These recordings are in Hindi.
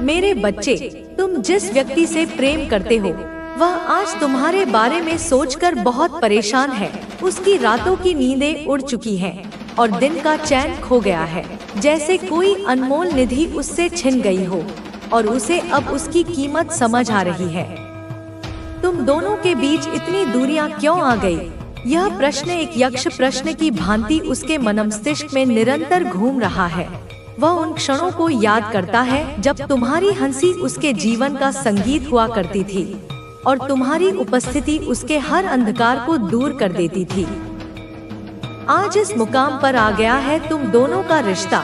मेरे बच्चे, तुम जिस व्यक्ति से प्रेम करते हो वह आज तुम्हारे बारे में सोचकर बहुत परेशान है। उसकी रातों की नींदें उड़ चुकी हैं और दिन का चैन खो गया है, जैसे कोई अनमोल निधि उससे छिन गई हो और उसे अब उसकी कीमत समझ आ रही है। तुम दोनों के बीच इतनी दूरियां क्यों आ गई? यह प्रश्न एक यक्ष प्रश्न की भांति उसके मनमस्तिष्क में निरंतर घूम रहा है। वह उन क्षणों को याद करता है जब तुम्हारी हंसी उसके जीवन का संगीत हुआ करती थी और तुम्हारी उपस्थिति उसके हर अंधकार को दूर कर देती थी। आज इस मुकाम पर आ गया है तुम दोनों का रिश्ता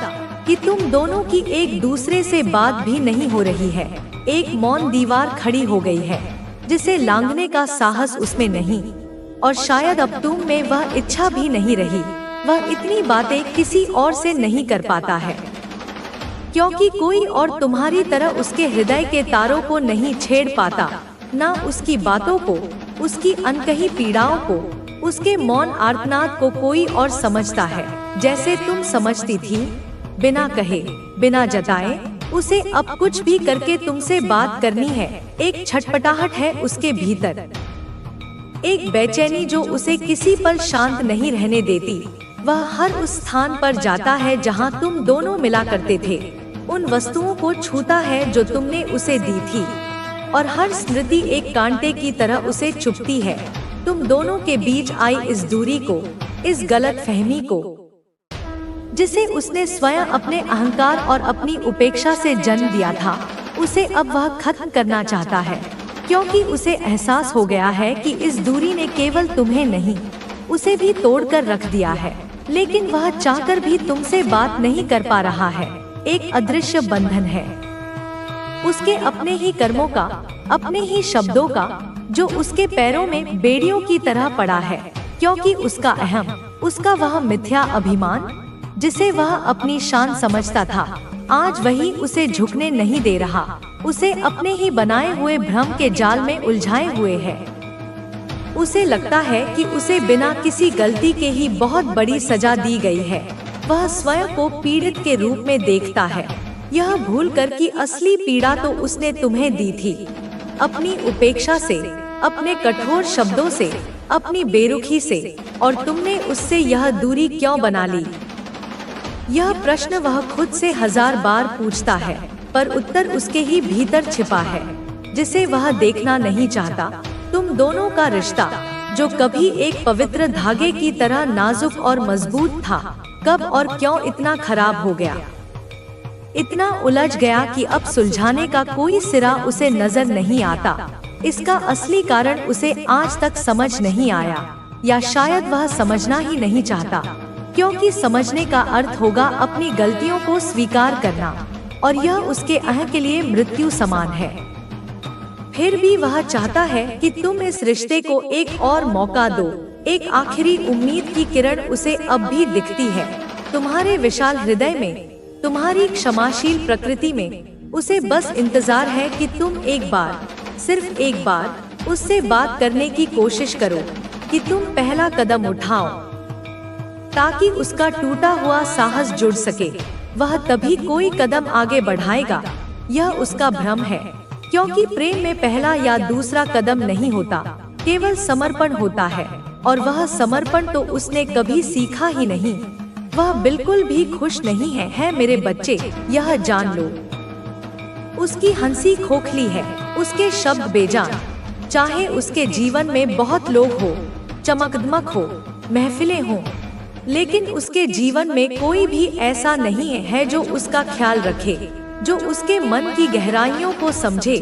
कि तुम दोनों की एक दूसरे से बात भी नहीं हो रही है। एक मौन दीवार खड़ी हो गई है जिसे लांघने का साहस उसमें नहीं, और शायद अब तुम में वह इच्छा भी नहीं रही। वह इतनी बातें किसी और से नहीं कर पाता है क्योंकि कोई और तुम्हारी तरह उसके हृदय के तारों को नहीं छेड़ पाता, ना उसकी बातों को, उसकी अनकही पीड़ाओं को, उसके मौन आर्तनाद को कोई और समझता है जैसे तुम समझती थी। बिना कहे, बिना जताए उसे अब कुछ भी करके तुमसे बात करनी है। एक छटपटाहट है उसके भीतर, एक बेचैनी जो उसे किसी पल शांत नहीं रहने देती। वह हर उस स्थान पर जाता है जहां तुम दोनों मिला करते थे, उन वस्तुओं को छूता है जो तुमने उसे दी थी, और हर स्मृति एक कांटे की तरह उसे चुभती है। तुम दोनों के बीच आई इस दूरी को, इस गलतफहमी को जिसे उसने स्वयं अपने अहंकार और अपनी उपेक्षा से जन्म दिया था, उसे अब वह खत्म करना चाहता है क्योंकि उसे एहसास हो गया है कि इस दूरी ने केवल तुम्हें नहीं, उसे भी तोड़कर रख दिया है। लेकिन वह चाहकर भी तुमसे बात नहीं कर पा रहा है। एक अदृश्य बंधन है उसके अपने ही कर्मों का, अपने ही शब्दों का, जो उसके पैरों में बेड़ियों की तरह पड़ा है क्योंकि उसका अहम, उसका वह मिथ्या अभिमान जिसे वह अपनी शान समझता था, आज वही उसे झुकने नहीं दे रहा, उसे अपने ही बनाए हुए भ्रम के जाल में उलझाए हुए है। उसे लगता है कि उसे बिना किसी गलती के ही बहुत बड़ी सजा दी गई है। वह स्वयं को पीड़ित के रूप में देखता है, यह भूलकर कि असली पीड़ा तो उसने तुम्हें दी थी, अपनी उपेक्षा से, अपने कठोर शब्दों से, अपनी बेरुखी से, और तुमने उससे यह दूरी क्यों बना ली? यह प्रश्न वह खुद से 1000 बार पूछता है, पर उत्तर उसके ही भीतर छिपा है जिसे वह देखना नहीं चाहता। तुम दोनों का रिश्ता जो कभी एक पवित्र धागे की तरह नाजुक और मजबूत था, कब और क्यों इतना खराब हो गया, इतना उलझ गया कि अब सुलझाने का कोई सिरा उसे नजर नहीं आता। इसका असली कारण उसे आज तक समझ नहीं आया, या शायद वह समझना ही नहीं चाहता, क्योंकि समझने का अर्थ होगा अपनी गलतियों को स्वीकार करना, और यह उसके अह के लिए मृत्यु समान है। फिर भी वह चाहता है कि तुम इस रिश्ते को एक और मौका दो। एक आखिरी उम्मीद की किरण उसे अब भी दिखती है तुम्हारे विशाल हृदय में, तुम्हारी क्षमाशील प्रकृति में। उसे बस इंतजार है कि तुम एक बार, सिर्फ एक बार उससे बात करने की कोशिश करो, कि तुम पहला कदम उठाओ ताकि उसका टूटा हुआ साहस जुड़ सके। वह तभी कोई कदम आगे बढ़ाएगा। यह उसका भ्रम है, क्योंकि प्रेम में पहला या दूसरा कदम नहीं होता, केवल समर्पण होता है, और वह समर्पण तो उसने कभी सीखा ही नहीं। वह बिल्कुल भी खुश नहीं है मेरे बच्चे, यह जान लो। उसकी हंसी खोखली है, उसके शब्द बेजान। चाहे उसके जीवन में बहुत लोग हो, चमकदमक हो, महफिलें हो, लेकिन उसके जीवन में कोई भी ऐसा नहीं है जो उसका ख्याल रखे, जो उसके मन की गहराइयों को समझे,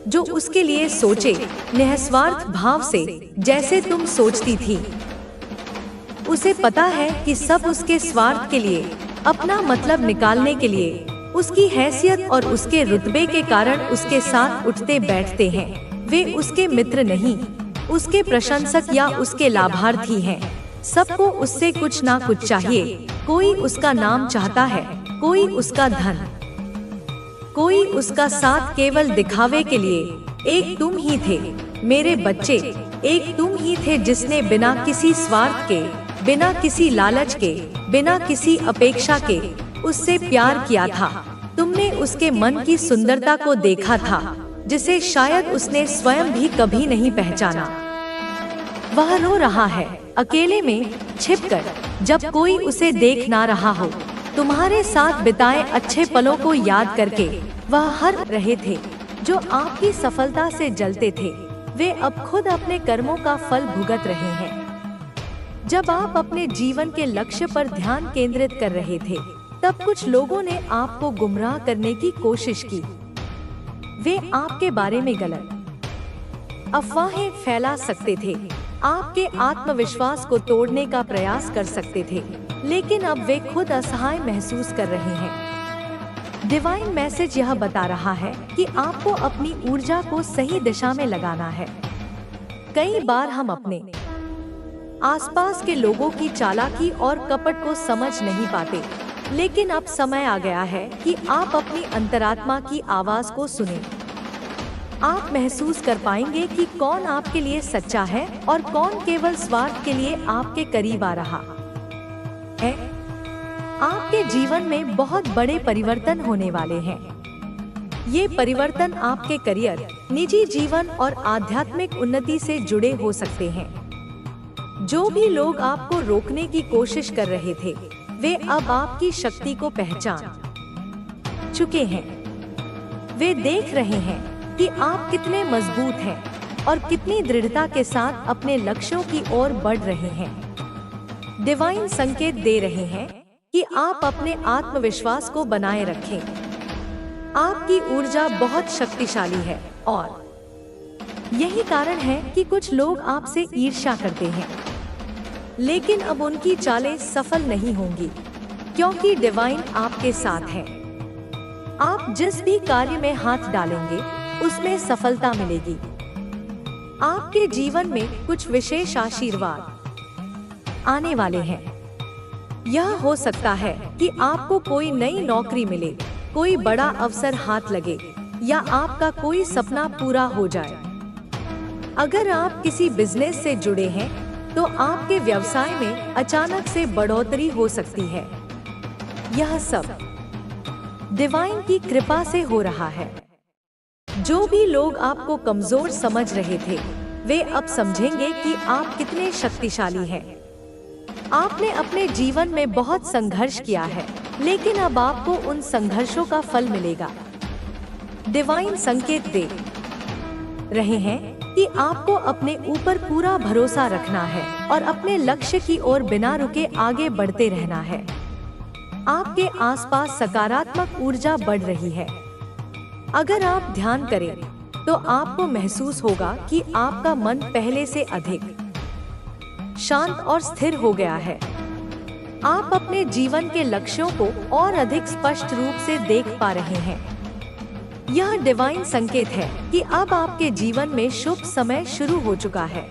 जो उसके लिए सोचे निस्वार्थ भाव से, जैसे तुम सोचती थी। उसे पता है कि सब उसके स्वार्थ के लिए, अपना मतलब निकालने के लिए, उसकी हैसियत और उसके रुतबे के कारण उसके साथ उठते बैठते हैं। वे उसके मित्र नहीं, उसके प्रशंसक या उसके लाभार्थी हैं। सबको उससे कुछ ना कुछ चाहिए। कोई उसका नाम चाहता है, कोई उसका धन, कोई उसका साथ केवल दिखावे के लिए। एक तुम ही थे मेरे बच्चे, एक तुम ही थे जिसने बिना किसी स्वार्थ के, बिना किसी लालच के, बिना किसी अपेक्षा के उससे प्यार किया था। तुमने उसके मन की सुंदरता को देखा था, जिसे शायद उसने स्वयं भी कभी नहीं पहचाना। वह रो रहा है, अकेले में छिपकर, जब कोई उसे देख ना रहा हो। तुम्हारे साथ बिताए अच्छे पलों को याद करके वह हर रहे थे। जो आपकी सफलता से जलते थे, वे अब खुद अपने कर्मों का फल भुगत रहे हैं। जब आप अपने जीवन के लक्ष्य पर ध्यान केंद्रित कर रहे थे, तब कुछ लोगों ने आपको गुमराह करने की कोशिश की। वे आपके बारे में गलत अफवाहें फैला सकते थे, आपके आत्मविश्वास को तोड़ने का प्रयास कर सकते थे, लेकिन अब वे खुद असहाय महसूस कर रहे हैं। डिवाइन मैसेज यह बता रहा है कि आपको अपनी ऊर्जा को सही दिशा में लगाना है। कई बार हम अपने आसपास के लोगों की चालाकी और कपट को समझ नहीं पाते, लेकिन अब समय आ गया है कि आप अपनी अंतरात्मा की आवाज को सुनें। आप महसूस कर पाएंगे कि कौन आपके लिए सच्चा है और कौन केवल स्वार्थ के लिए आपके करीब आ रहा है। आपके जीवन में बहुत बड़े परिवर्तन होने वाले हैं। ये परिवर्तन आपके करियर, निजी जीवन और आध्यात्मिक उन्नति से जुड़े हो सकते हैं। जो भी लोग आपको रोकने की कोशिश कर रहे थे, वे अब आपकी शक्ति को पहचान चुके हैं। वे देख रहे हैं कि आप कितने मजबूत हैं और कितनी दृढ़ता के साथ अपने लक्ष्यों की ओर बढ़ रहे हैं। डिवाइन संकेत दे रहे हैं कि आप अपने आत्मविश्वास को बनाए रखें। आपकी ऊर्जा बहुत शक्तिशाली है और यही कारण है कि कुछ लोग आपसे ईर्ष्या करते हैं, लेकिन अब उनकी चालें सफल नहीं होंगी, क्योंकि डिवाइन आपके साथ है। आप जिस भी कार्य में हाथ डालेंगे, उसमें सफलता मिलेगी। आपके जीवन में कुछ विशेष आशीर्वाद आने वाले हैं। यह हो सकता है कि आपको कोई नई नौकरी मिले, कोई बड़ा अवसर हाथ लगे या आपका कोई सपना पूरा हो जाए। अगर आप किसी बिजनेस से जुड़े हैं, तो आपके व्यवसाय में अचानक से बढ़ोतरी हो सकती है। यह सब डिवाइन की कृपा से हो रहा है। जो भी लोग आपको कमजोर समझ रहे थे, वे अब समझेंगे कि आप कितने शक्तिशाली हैं। आपने अपने जीवन में बहुत संघर्ष किया है, लेकिन अब आपको उन संघर्षों का फल मिलेगा। डिवाइन संकेत दे रहे हैं कि आपको अपने ऊपर पूरा भरोसा रखना है और अपने लक्ष्य की ओर बिना रुके आगे बढ़ते रहना है। आपके आसपास सकारात्मक ऊर्जा बढ़ रही है। अगर आप ध्यान करें, तो आपको महसूस होगा कि आपका मन पहले से अधिक शांत और स्थिर हो गया है। आप अपने जीवन के लक्ष्यों को और अधिक स्पष्ट रूप से देख पा रहे हैं। यह डिवाइन संकेत है कि अब आपके जीवन में शुभ समय शुरू हो चुका है।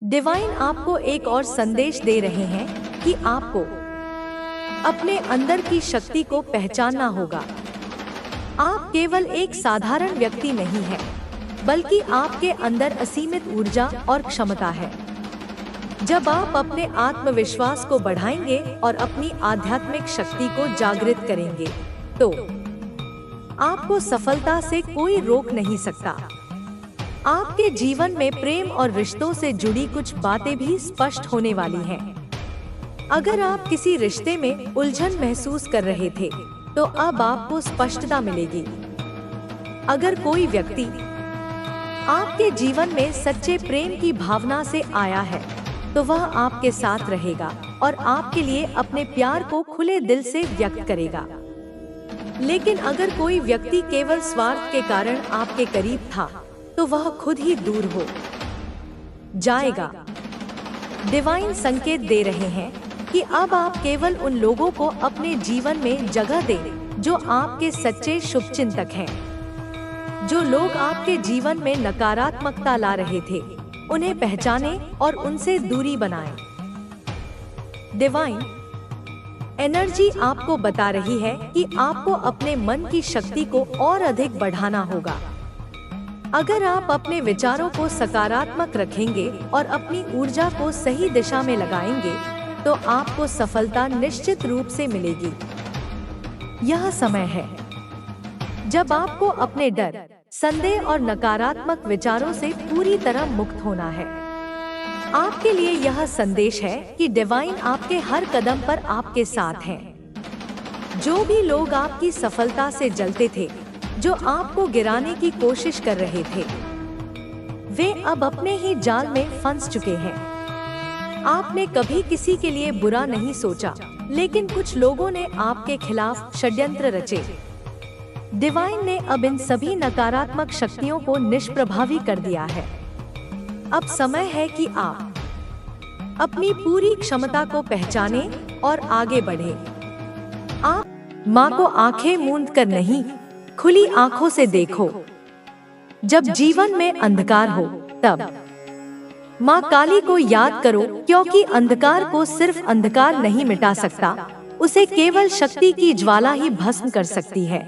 डिवाइन आपको एक और संदेश दे रहे हैं कि आपको अपने अंदर की शक्ति को पहचानना होगा। आप केवल एक साधारण व्यक्ति नहीं हैं, बल्कि आपके अंदर असीमित ऊर्जा और क्षमता है। जब आप अपने आत्मविश्वास को बढ़ाएंगे और अपनी आध्यात्मिक शक्ति को जागृत करेंगे, तो आपको सफलता से कोई रोक नहीं सकता। आपके जीवन में प्रेम और रिश्तों से जुड़ी कुछ बातें भी स्पष्ट होने वाली हैं। अगर आप किसी रिश्ते में उलझन महसूस कर रहे थे, तो अब आपको स्पष्टता मिलेगी। अगर कोई व्यक्ति आपके जीवन में सच्चे प्रेम की भावना से आया है, तो वह आपके साथ रहेगा और आपके लिए अपने प्यार को खुले दिल से व्यक्त करेगा। लेकिन अगर कोई व्यक्ति केवल स्वार्थ के कारण आपके करीब था, तो वह खुद ही दूर हो जाएगा। डिवाइन संकेत दे रहे हैं कि अब आप केवल उन लोगों को अपने जीवन में जगह दें जो आपके सच्चे शुभचिंतक हैं। जो लोग आपके जीवन में नकारात्मकता ला रहे थे, उन्हें पहचानें और उनसे दूरी बनाएं। डिवाइन एनर्जी आपको बता रही है कि आपको अपने मन की शक्ति को और अधिक बढ़ाना होगा। अगर आप अपने विचारों को सकारात्मक रखेंगे और अपनी ऊर्जा को सही दिशा में लगाएंगे, तो आपको सफलता निश्चित रूप से मिलेगी। यह समय है जब आपको अपने डर, संदेह और नकारात्मक विचारों से पूरी तरह मुक्त होना है। आपके लिए यह संदेश है कि डिवाइन आपके हर कदम पर आपके साथ हैं। जो भी लोग आपकी सफलता से जलते थे, जो आपको गिराने की कोशिश कर रहे थे, वे अब अपने ही जाल में फंस चुके हैं। आपने कभी किसी के लिए बुरा नहीं सोचा, लेकिन कुछ लोगों ने आपके खिलाफ षड्यंत्र रचे। डिवाइन ने अब इन सभी नकारात्मक शक्तियों को निष्प्रभावी कर दिया है। अब समय है कि आप अपनी पूरी क्षमता को पहचानें और आगे बढ़ें। आप माँ को आंखें मूंद कर नहीं, खुली आंखों से देखो। जब जीवन में अंधकार हो, तब माँ काली को याद करो, क्योंकि अंधकार को सिर्फ अंधकार नहीं मिटा सकता, उसे केवल शक्ति की ज्वाला ही भस्म कर सकती है।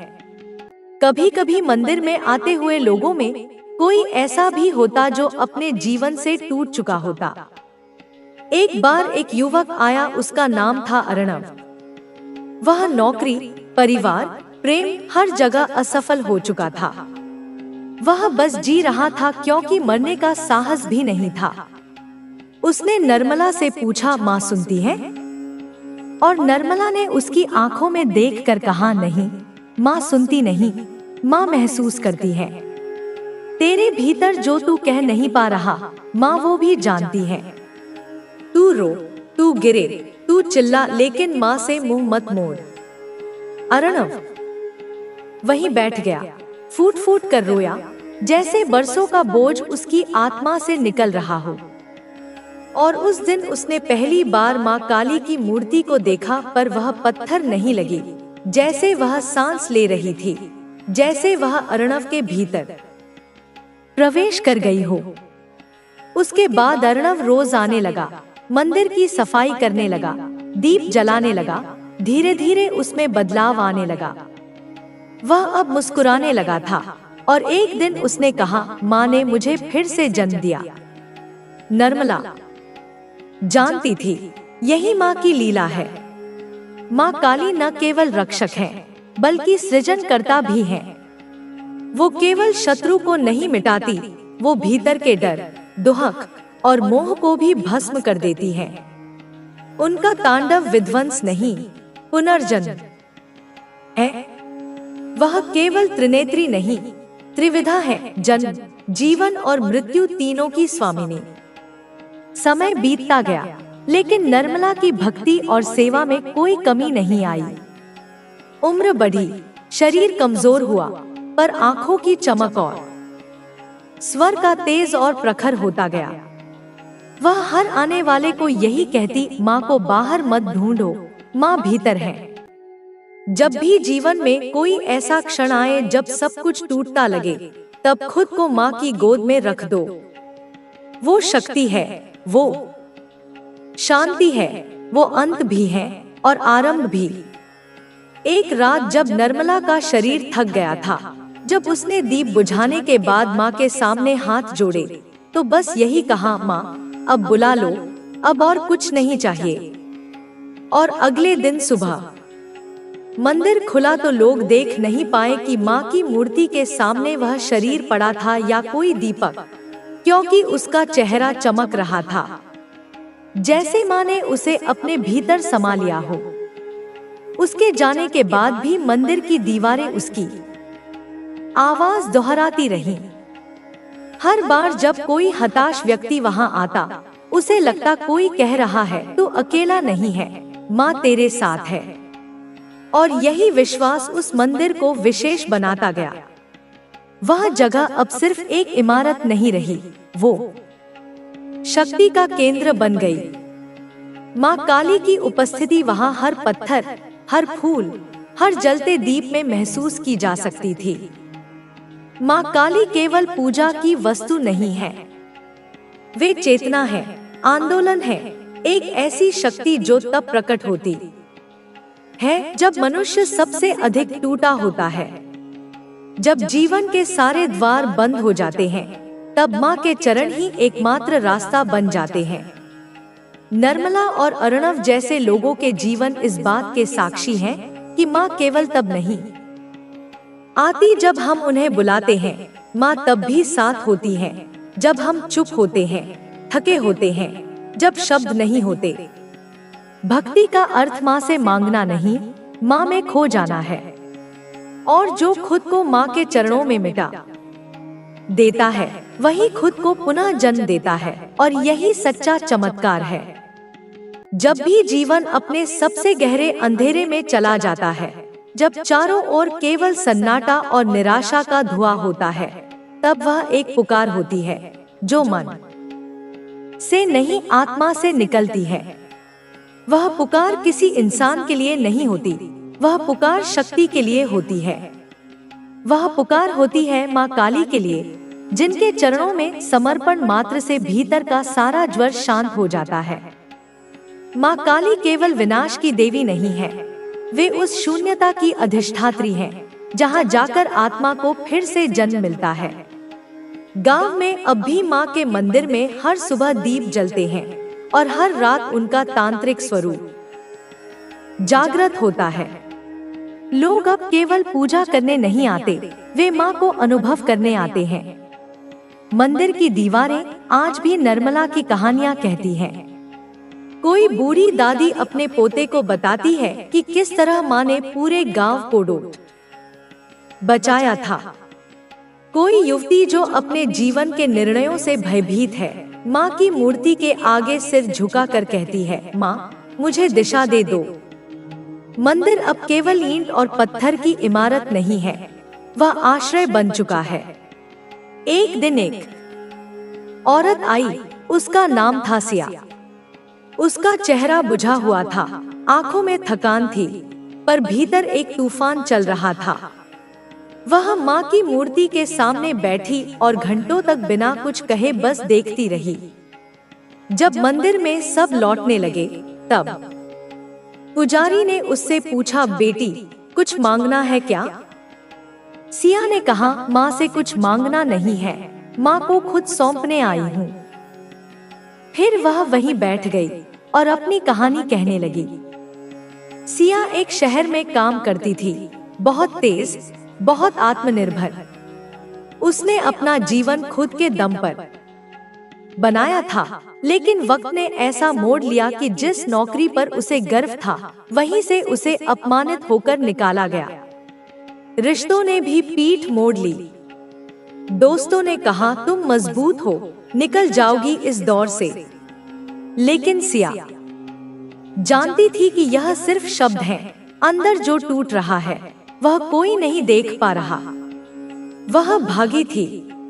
कभी कभी मंदिर में आते हुए लोगों में कोई ऐसा भी होता जो अपने जीवन से टूट चुका होता। एक बार एक युवक आया, उसका नाम था अर्णव। वह नौकरी, परिवार, प्रेम हर जगह असफल हो चुका था। वह बस जी रहा था, क्योंकि मरने का साहस भी नहीं था। उसने निर्मला से पूछा, माँ सुनती है? और निर्मला ने उसकी आंखों में देखकर कहा, नहीं माँ सुनती नहीं, माँ महसूस करती है। तेरे भीतर जो तू कह नहीं पा रहा, माँ वो भी जानती है। तू रो, तू गिरे, तू चिल्ला, लेकिन माँ से मुंह मत मोड़। अर्णव वहीं बैठ गया, फूट फूट कर रोया, जैसे बरसों का बोझ उसकी आत्मा से निकल रहा हो। और उस दिन उसने पहली बार माँ काली की मूर्ति को देखा, पर वह पत्थर नहीं लगी, जैसे वह सांस ले रही थी, जैसे वह अर्णव के भीतर प्रवेश कर गई हो। उसके बाद अर्णव रोज आने लगा, मंदिर की सफाई करने लगा, दीप जलाने लगा। धीरे धीरे उसमें बदलाव आने लगा। वह अब मुस्कुराने लगा था, और एक दिन उसने कहा, माँ ने मुझे फिर से जन्म दिया। निर्मला जानती थी यही माँ की लीला है। माँ काली न केवल रक्षक है, बल्कि सृजनकर्ता भी है। वो केवल शत्रु को नहीं मिटाती, वो भीतर के डर, दुहक और मोह को भी भस्म कर देती है। उनका तांडव विध्वंस नहीं, पुनर्जन्म है। वह केवल त्रिनेत्री नहीं, त्रिविधा है, जन्म, जीवन और मृत्यु तीनों की स्वामिनी। समय बीतता गया, लेकिन निर्मला की भक्ति और सेवा में कोई कमी नहीं आई। उम्र बढ़ी, शरीर कमजोर हुआ, पर आंखों की चमक और स्वर का तेज और प्रखर होता गया। वह हर आने वाले को यही कहती, माँ को बाहर मत ढूंढो, माँ भीतर है। जब भी जीवन में कोई ऐसा क्षण आए जब सब कुछ टूटता लगे, तब खुद को माँ की गोद में रख दो। वो शक्ति है, वो शांति है, वो अंत भी है और आरंभ भी। एक रात जब निर्मला का शरीर थक गया था, जब उसने दीप बुझाने के बाद माँ के सामने हाथ जोड़े, तो बस यही कहा, माँ अब बुला लो, अब और कुछ नहीं चाहिए। और अगले दिन सुबह मंदिर खुला तो लोग देख नहीं पाए कि माँ की मूर्ति के सामने वह शरीर पड़ा था या कोई दीपक, क्योंकि उसका चेहरा चमक रहा था, जैसे माँ ने उसे अपने भीतर समा लिया हो। उसके जाने के बाद भी मंदिर की दीवारें उसकी आवाज दोहराती रहीं। हर बार जब कोई हताश व्यक्ति वहां आता, उसे लगता कोई कह रहा है, तू अकेला नहीं है, माँ तेरे साथ है। और यही विश्वास उस मंदिर को विशेष बनाता गया। वह जगह अब सिर्फ एक इमारत नहीं रही, वो शक्ति का केंद्र बन गई। माँ काली की उपस्थिति वहां हर पत्थर, हर फूल, हर जलते दीप में महसूस की जा सकती थी। माँ काली केवल पूजा की वस्तु नहीं है, वे चेतना है, आंदोलन है, एक ऐसी शक्ति जो तब प्रकट होती है जब मनुष्य सबसे अधिक टूटा होता है, जब जीवन के सारे द्वार बंद हो जाते हैं, तब माँ के चरण ही एकमात्र रास्ता बन जाते हैं। निर्मला और अर्णव जैसे लोगों के जीवन इस बात के साक्षी हैं कि माँ केवल तब नहीं आती जब हम उन्हें बुलाते हैं, माँ तब भी साथ होती है जब हम चुप होते हैं, थके होते हैं, जब शब्द नहीं होते। भक्ति का अर्थ माँ से मांगना नहीं, माँ में खो जाना है। और जो खुद को माँ के चरणों में मिटा देता है वही खुद को पुनः जन्म देता है, और यही सच्चा चमत्कार है। जब भी जीवन अपने सबसे गहरे अंधेरे में चला जाता है, जब चारों ओर केवल सन्नाटा और निराशा का धुआं होता है, तब वह एक पुकार होती है जो मन से नहीं आत्मा से निकलती है। वह पुकार किसी इंसान के लिए नहीं होती, वह पुकार शक्ति के लिए होती है। वह पुकार होती है माँ काली के लिए, जिनके चरणों में समर्पण मात्र से भीतर का सारा ज्वर शांत हो जाता है। माँ काली केवल विनाश की देवी नहीं है, वे उस शून्यता की अधिष्ठात्री हैं, जहाँ जाकर आत्मा को फिर से जन्म मिलता है। गांव में अब भी माँ के मंदिर में हर सुबह दीप जलते हैं और हर रात उनका तांत्रिक स्वरूप जागृत होता है। लोग अब केवल पूजा करने नहीं आते, वे माँ को अनुभव करने आते हैं। मंदिर की दीवारें आज भी निर्मला की कहानियाँ कहती हैं। कोई बूढ़ी दादी अपने पोते को बताती है कि किस तरह माँ ने पूरे गांव को डूब बचाया था। कोई युवती जो अपने जीवन के निर्णयों से भयभीत है, माँ की मूर्ति के आगे सिर झुकाकर कहती है, माँ मुझे दिशा दे दो। मंदिर अब केवल ईंट और पत्थर की इमारत नहीं है, वह आश्रय बन चुका है। एक दिन एक औरत आई, उसका नाम था सिया। उसका चेहरा बुझा हुआ था, आंखों में थकान थी, पर भीतर एक तूफान चल रहा था। वह माँ की मूर्ति के सामने बैठी और घंटों तक बिना कुछ कहे बस देखती रही। जब मंदिर में सब लौटने लगे, तब पुजारी ने उससे पूछा, बेटी कुछ मांगना है क्या? सिया ने कहा, माँ से कुछ मांगना नहीं है, माँ को खुद सौंपने आई हूँ। फिर वह वहीं बैठ गई और अपनी कहानी कहने लगी। सिया एक शहर में काम करती थी, बहुत तेज, बहुत आत्मनिर्भर। उसने अपना जीवन खुद के दम पर बनाया था, लेकिन वक्त ने ऐसा मोड़ लिया कि जिस नौकरी पर उसे गर्व था, वहीं से उसे अपमानित होकर निकाला गया। रिश्तों ने भी पीठ मोड़ ली। दोस्तों ने कहा, तुम मजबूत हो, निकल जाओगी इस दौर से। लेकिन सिया जानती थी कि यह सिर्फ शब्द हैं, अंदर जो टूट रहा है वह कोई नहीं देख पा रहा। वह भागी थी,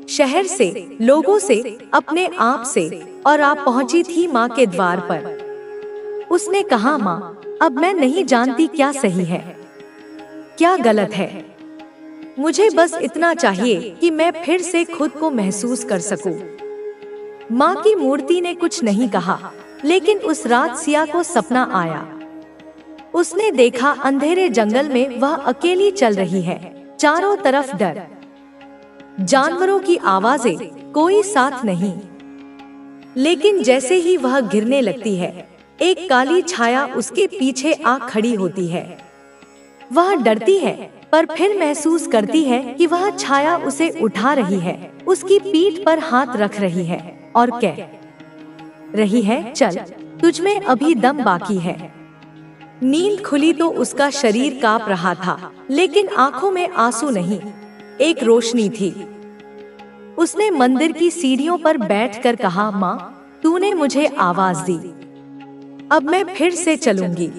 शहर से, लोगों से, अपने आप से, और आप पहुंची थी माँ के द्वार पर। उसने कहा, माँ अब मैं नहीं जानती क्या सही है, क्या गलत है। मुझे बस इतना चाहिए कि मैं फिर से खुद को महसूस कर सकूं। माँ की मूर्ति ने कुछ नहीं कहा, लेकिन उस रात सिया को सपना आया। उसने देखा अंधेरे जंगल में वह अकेली चल रही है, चारों तरफ डर, जानवरों की आवाजें, कोई साथ नहीं। लेकिन जैसे ही वह गिरने लगती है, एक काली छाया उसके पीछे आ खड़ी होती है। वह डरती है, पर फिर महसूस करती है कि वह छाया उसे उठा रही है, उसकी पीठ पर हाथ रख रही है और कह रही है, चल, तुझमें अभी दम बाकी है। नींद खुली तो उसका शरीर कांप रहा था, लेकिन आंखों में आंसू नहीं, एक रोशनी थी। उसने मंदिर की सीढ़ियों पर बैठकर कहा, माँ तूने मुझे आवाज दी, अब मैं फिर से चलूंगी,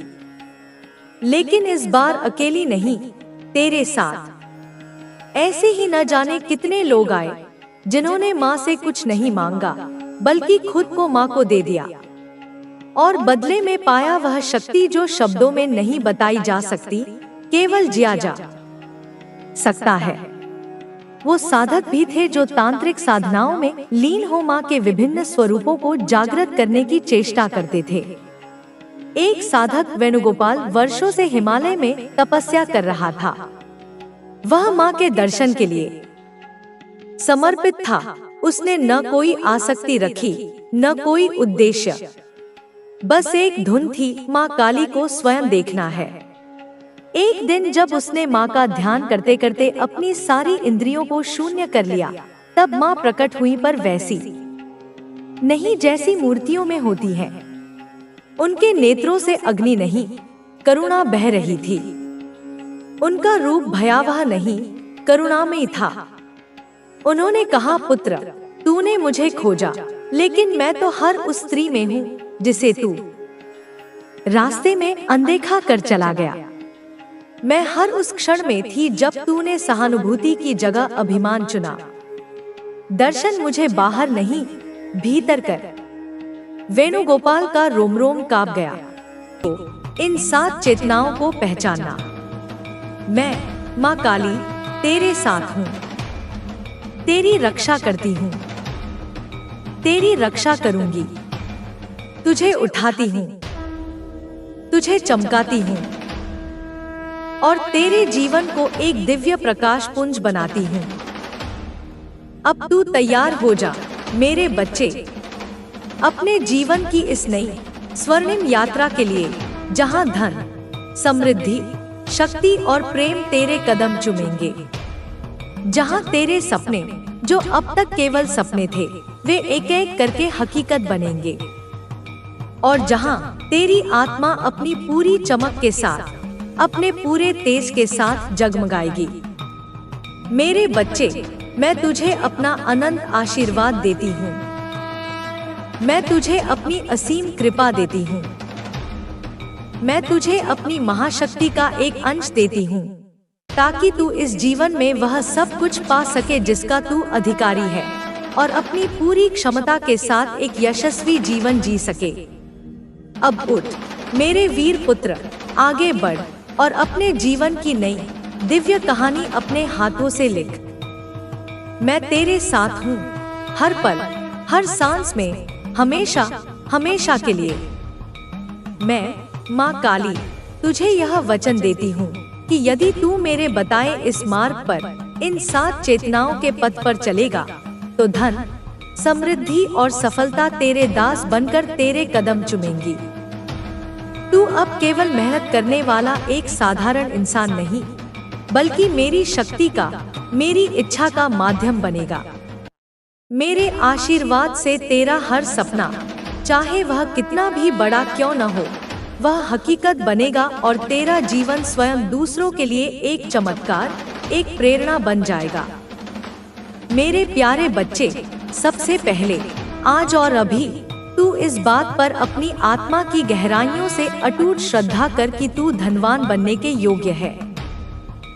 लेकिन इस बार अकेली नहीं, तेरे साथ। ऐसे ही न जाने कितने लोग आए, जिन्होंने माँ से कुछ नहीं मांगा, बल्कि खुद को माँ को दे दिया, और बदले में पाया वह शक्ति जो शब्दों में नहीं बताई जा सकती, केवल जिया जा सकता है। वो साधक भी थे जो तांत्रिक साधनाओं में लीन हो माँ के विभिन्न स्वरूपों को जागृत करने की चेष्टा करते थे। एक साधक वेणुगोपाल वर्षों से हिमालय में तपस्या कर रहा था। वह माँ के दर्शन के लिए समर्पित था। उसने न कोई आसक्ति रखी, न कोई उद्देश्य, बस एक धुन थी, माँ काली को स्वयं देखना है। एक दिन जब उसने माँ का ध्यान करते करते अपनी सारी इंद्रियों को शून्य कर लिया, तब माँ प्रकट हुई, पर वैसी नहीं जैसी मूर्तियों में होती है। उनके नेत्रों से अग्नि नहीं, करुणा बह रही थी। उनका रूप भयावह नहीं, करुणामयी था। उन्होंने कहा, पुत्र, तूने मुझे खोजा, लेकिन मैं तो हर उस स्त्री में हूँ जिसे तू रास्ते में अनदेखा कर चला गया। मैं हर उस क्षण में थी जब तूने सहानुभूति की जगह अभिमान चुना। दर्शन मुझे बाहर नहीं, भीतर कर। वेणुगोपाल का रोम रोम कांप गया। इन 7 चेतनाओं को पहचानना। मैं माँ काली तेरे साथ हूँ, तेरी रक्षा करती हूँ, तेरी रक्षा करूंगी। तुझे उठाती हूँ, तुझे चमकाती हूँ और तेरे जीवन को एक दिव्य प्रकाश पुंज बनाती हूँ। अब तू तैयार हो जा मेरे बच्चे, अपने जीवन की इस नई स्वर्णिम यात्रा के लिए, जहाँ धन, समृद्धि, शक्ति और प्रेम तेरे कदम चूमेंगे। जहाँ तेरे सपने, जो अब तक केवल सपने थे, वे एक एक करके हकीकत बनेंगे। और जहाँ तेरी आत्मा अपनी पूरी चमक के साथ, अपने पूरे तेज के साथ जगमगाएगी। मेरे बच्चे, मैं तुझे अपना अनंत आशीर्वाद देती हूँ। मैं तुझे अपनी असीम कृपा देती हूँ। मैं तुझे अपनी महाशक्ति का एक अंश देती हूँ, ताकि तू इस जीवन में वह सब कुछ पा सके जिसका तू अधिकारी है, और अपनी पूरी क्षमता के साथ एक यशस्वी जीवन जी सके। अब उठ मेरे वीर पुत्र, आगे बढ़ और अपने जीवन की नई दिव्य कहानी अपने हाथों से लिख। मैं तेरे साथ हूँ, हर पल, हर सांस में, हमेशा हमेशा के लिए। मैं माँ काली तुझे यह वचन देती हूँ कि यदि तू मेरे बताए इस मार्ग पर, इन 7 चेतनाओं के पथ पर चलेगा, तो धन, समृद्धि और सफलता तेरे दास बनकर तेरे कदम चूमेंगी। तू अब केवल मेहनत करने वाला एक साधारण इंसान नहीं, बल्कि मेरी शक्ति का, मेरी इच्छा का माध्यम बनेगा। मेरे आशीर्वाद से तेरा हर सपना, चाहे वह कितना भी बड़ा क्यों न हो, वह हकीकत बनेगा और तेरा जीवन स्वयं दूसरों के लिए एक चमत्कार, एक प्रेरणा बन जाएगा। मेरे प्यारे बच्चे, सबसे पहले, आज और अभी तू इस बात पर अपनी आत्मा की गहराइयों से अटूट श्रद्धा कर कि तू धनवान बनने के योग्य है।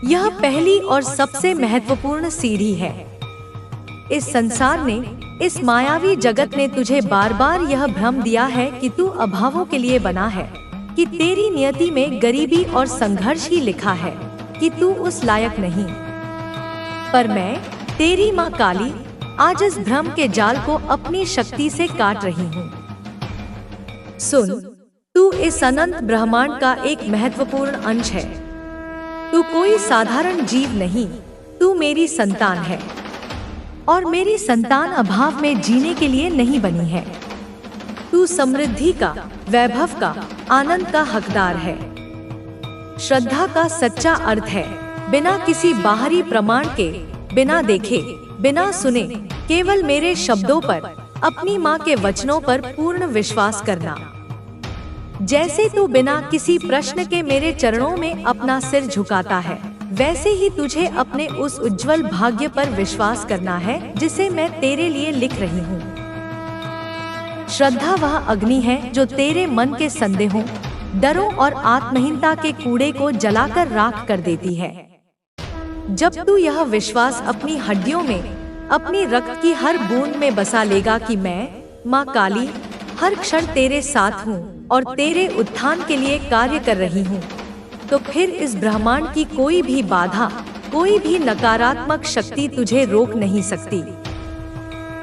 यह पहली और सबसे महत्वपूर्ण सीढ़ी है। इस संसार ने, इस मायावी जगत ने तुझे बार बार यह भ्रम दिया है कि तू अभावों के लिए बना है, कि तेरी नियति में गरीबी और संघर्ष ही लिखा है, कि तू उस लायक नहीं। पर मैं, तेरी माँ काली, आज इस भ्रम के जाल को अपनी शक्ति से काट रही हूँ। सुन, तू इस अनंत ब्रह्मांड का एक महत्वपूर्ण अंश है। तू कोई साधारण जीव नहीं, तू मेरी संतान है, और मेरी संतान अभाव में जीने के लिए नहीं बनी है। तू समृद्धि का, वैभव का, आनंद का हकदार है। श्रद्धा का सच्चा अर्थ है बिना किसी बाहरी प्रमाण के, बिना देखे, बिना सुने, केवल मेरे शब्दों पर, अपनी माँ के वचनों पर पूर्ण विश्वास करना। जैसे तू बिना किसी प्रश्न के मेरे चरणों में अपना सिर झुकाता है, वैसे ही तुझे अपने उस उज्जवल भाग्य पर विश्वास करना है जिसे मैं तेरे लिए लिख रही हूँ। श्रद्धा वह अग्नि है जो तेरे मन के संदेहों, डरों और आत्महीनता के कूड़े को जलाकर राख कर देती है। जब तू यह विश्वास अपनी हड्डियों में, अपनी रक्त की हर बूंद में बसा लेगा कि मैं, माँ काली, हर क्षण तेरे साथ हूँ और तेरे उत्थान के लिए कार्य कर रही हूँ, तो फिर इस ब्रह्मांड की कोई भी बाधा, कोई भी नकारात्मक शक्ति तुझे रोक नहीं सकती।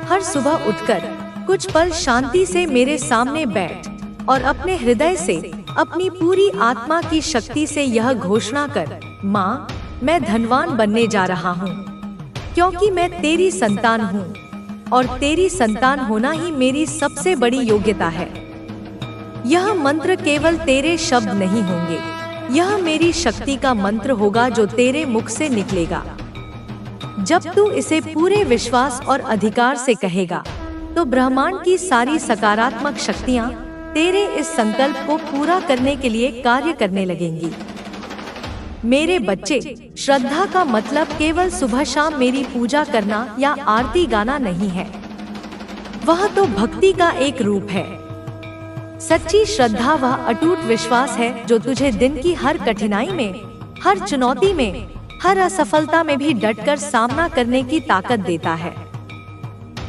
हर सुबह उठकर कुछ पल शांति से मेरे सामने बैठ और अपने हृदय से, अपनी पूरी आत्मा की शक्ति से यह घोषणा कर, माँ, मैं धनवान बनने जा रहा हूँ, क्योंकि मैं तेरी संतान हूँ और तेरी संतान होना ही मेरी सबसे बड़ी योग्यता है। यह मंत्र केवल तेरे शब्द नहीं होंगे, यह मेरी शक्ति का मंत्र होगा जो तेरे मुख से निकलेगा। जब तू इसे पूरे विश्वास और अधिकार से कहेगा, तो ब्रह्मांड की सारी सकारात्मक शक्तियाँ तेरे इस संकल्प को पूरा करने के लिए कार्य करने लगेंगी। मेरे बच्चे, श्रद्धा का मतलब केवल सुबह शाम मेरी पूजा करना या आरती गाना नहीं है। वह तो भक्ति का एक रूप है। सच्ची श्रद्धा वह अटूट विश्वास है जो तुझे दिन की हर कठिनाई में, हर चुनौती में, हर असफलता में भी डटकर सामना करने की ताकत देता है।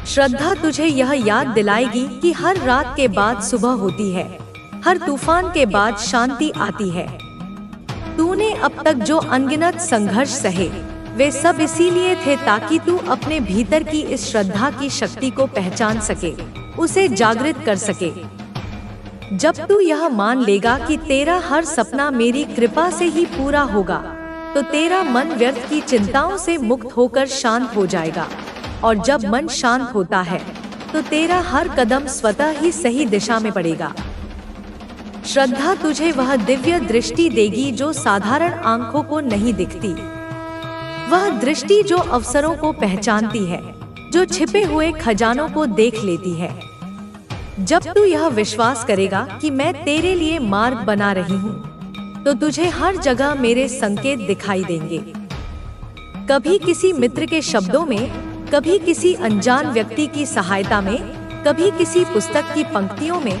श्रद्धा तुझे यह याद दिलाएगी कि हर रात के बाद सुबह होती है, हर तूफान के बाद शांति आती है। तूने अब तक जो अनगिनत संघर्ष सहे, वे सब इसीलिए थे ताकि तू अपने भीतर की इस श्रद्धा की शक्ति को पहचान सके, उसे जागृत कर सके। जब तू यह मान लेगा कि तेरा हर सपना मेरी कृपा से ही पूरा होगा, तो तेरा मन व्यर्थ की चिंताओं से मुक्त होकर शांत हो जाएगा। और जब मन शांत होता है, तो तेरा हर कदम स्वतः ही सही दिशा में पड़ेगा। श्रद्धा तुझे वह दिव्य दृष्टि देगी जो साधारण आंखों को नहीं दिखती। वह दृष्टि जो अवसरों को पहचानती है, जो छिपे हुए खजानों को देख लेती है। जब तू यह विश्वास करेगा कि मैं तेरे लिए मार्ग बना रही हूँ, तो तुझे हर जगह मेरे संकेत दिखाई देंगे। कभी किसी मित्र के शब्दों में, कभी किसी अनजान व्यक्ति की सहायता में, कभी किसी पुस्तक की पंक्तियों में,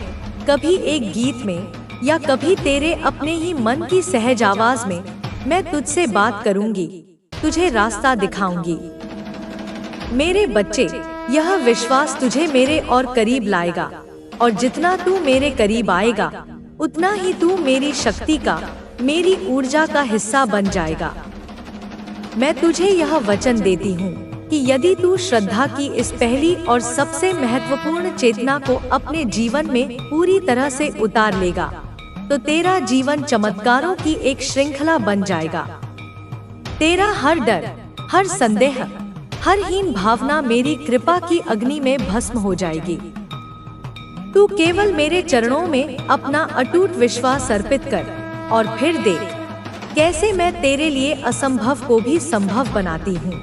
कभी एक गीत में, या कभी तेरे अपने ही मन की सहज आवाज में मैं तुझसे बात करूंगी, तुझे रास्ता दिखाऊंगी। मेरे बच्चे, यह विश्वास तुझे मेरे और करीब लाएगा, और जितना तू मेरे करीब आएगा, उतना ही तू मेरी शक्ति का, मेरी ऊर्जा का हिस्सा बन जाएगा। मैं तुझे यह वचन देती हूँ कि यदि तू श्रद्धा की इस पहली और सबसे महत्वपूर्ण चेतना को अपने जीवन में पूरी तरह से उतार लेगा, तो तेरा जीवन चमत्कारों की एक श्रृंखला बन जाएगा। तेरा हर डर, हर संदेह, हर हीन भावना मेरी कृपा की अग्नि में भस्म हो जाएगी। तू केवल मेरे चरणों में अपना अटूट विश्वास अर्पित कर, और फिर देख कैसे मैं तेरे लिए असंभव को भी संभव बनाती हूँ।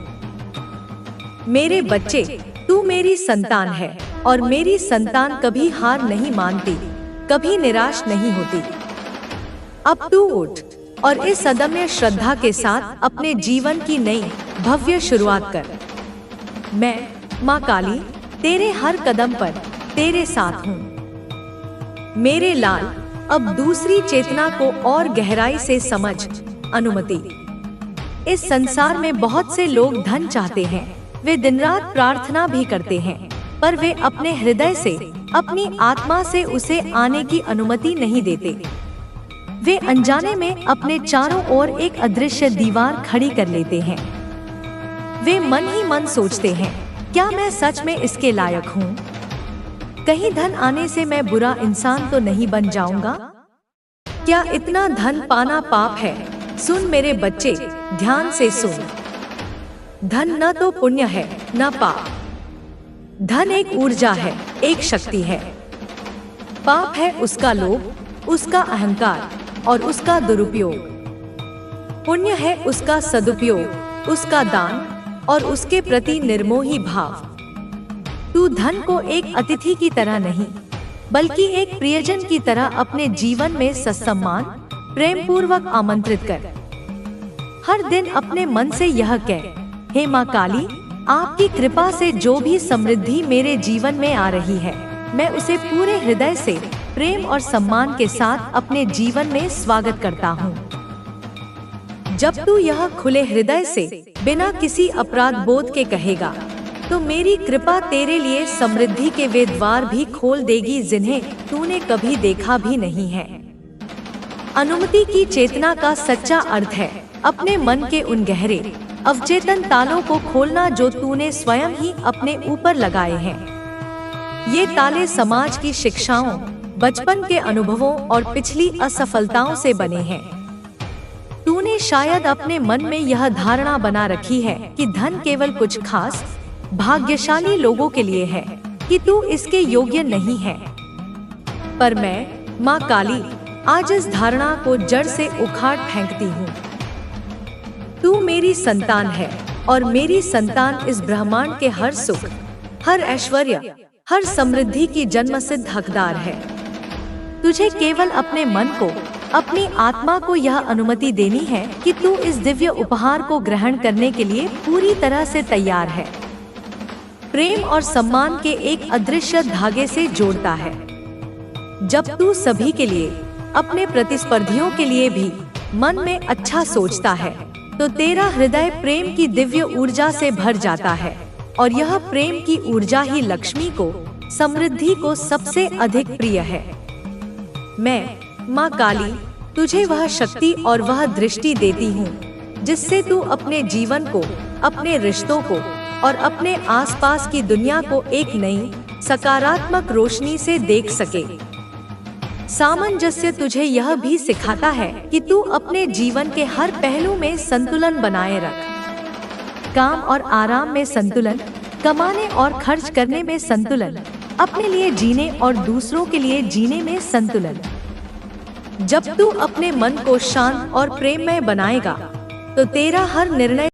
मेरे बच्चे, तू मेरी संतान है, और मेरी संतान कभी हार नहीं मानती, कभी निराश नहीं होती। अब तू उठ और इस अदम्य श्रद्धा के साथ अपने जीवन की नई भव्य शुरुआत कर। मैं, माँ काली, तेरे हर कदम पर तेरे साथ हूँ। मेरे लाल, अब दूसरी चेतना को और गहराई से समझ अनुमति। इस संसार में बहुत से लोग धन चाहते हैं, वे दिन रात प्रार्थना भी करते हैं, पर वे अपने हृदय से, अपनी आत्मा से उसे आने की अनुमति नहीं देते। वे अनजाने में अपने चारों ओर एक अदृश्य दीवार खड़ी कर लेते हैं। वे मन ही मन सोचते हैं, क्या मैं सच में इसके लायक हूँ? कहीं धन आने से मैं बुरा इंसान तो नहीं बन जाऊंगा? क्या इतना धन पाना पाप है? सुन मेरे बच्चे, ध्यान से सुन। धन न तो पुण्य है, न पाप। धन एक ऊर्जा है, एक शक्ति है। पाप है उसका लोभ, उसका अहंकार और उसका दुरुपयोग। पुण्य है उसका सदुपयोग, उसका दान और उसके प्रति निर्मोही भाव। तू धन को एक अतिथि की तरह नहीं, बल्कि एक प्रियजन की तरह अपने जीवन में ससम्मान, प्रेम पूर्वक आमंत्रित कर। हर दिन अपने मन से यह कह, हे माँ काली, आपकी कृपा से जो भी समृद्धि मेरे जीवन में आ रही है, मैं उसे पूरे हृदय से, प्रेम और सम्मान के साथ अपने जीवन में स्वागत करता हूँ। जब तू यह खुले हृदय से, बिना किसी अपराध बोध के कहेगा, तो मेरी कृपा तेरे लिए समृद्धि के वे द्वार भी खोल देगी जिन्हें तूने कभी देखा भी नहीं है। अनुमति की चेतना का सच्चा अर्थ है अपने मन के उन गहरे, अवचेतन तालों को खोलना जो तूने स्वयं ही अपने ऊपर लगाए हैं। ये ताले समाज की शिक्षाओं, बचपन के अनुभवों और पिछली असफलताओं से बने हैं। तूने शायद अपने मन में यह धारणा बना रखी है कि धन केवल कुछ खास, भाग्यशाली लोगों के लिए है, कि तू इसके योग्य नहीं है। पर मैं, माँ काली, आज इस धारणा को जड़ से उखाड़ फेंकती हूँ। तू मेरी संतान है और मेरी संतान इस ब्रह्मांड के हर सुख, हर ऐश्वर्य, हर समृद्धि की जन्मसिद्ध हकदार है। तुझे केवल अपने मन को, अपनी आत्मा को यह अनुमति देनी है कि तू इस दिव्य उपहार को ग्रहण करने के लिए पूरी तरह से तैयार है। प्रेम और सम्मान के एक अदृश्य धागे से जोड़ता है। जब तू सभी के लिए, अपने प्रतिस्पर्धियों के लिए भी मन में अच्छा सोचता है, तो तेरा हृदय प्रेम की दिव्य ऊर्जा से भर जाता है और यह प्रेम की ऊर्जा ही लक्ष्मी को, समृद्धि को सबसे अधिक प्रिय है। मैं माँ काली तुझे वह शक्ति और वह दृष्टि देती हूँ जिससे तू अपने जीवन को, अपने रिश्तों को और अपने आसपास की दुनिया को एक नई सकारात्मक रोशनी से देख सके। सामंजस्य तुझे यह भी सिखाता है कि तू अपने जीवन के हर पहलू में संतुलन बनाए रख। काम और आराम में संतुलन, कमाने और खर्च करने में संतुलन, अपने लिए जीने और दूसरों के लिए जीने में संतुलन। जब तू अपने मन को शांत और प्रेममय बनाएगा, तो तेरा हर निर्णय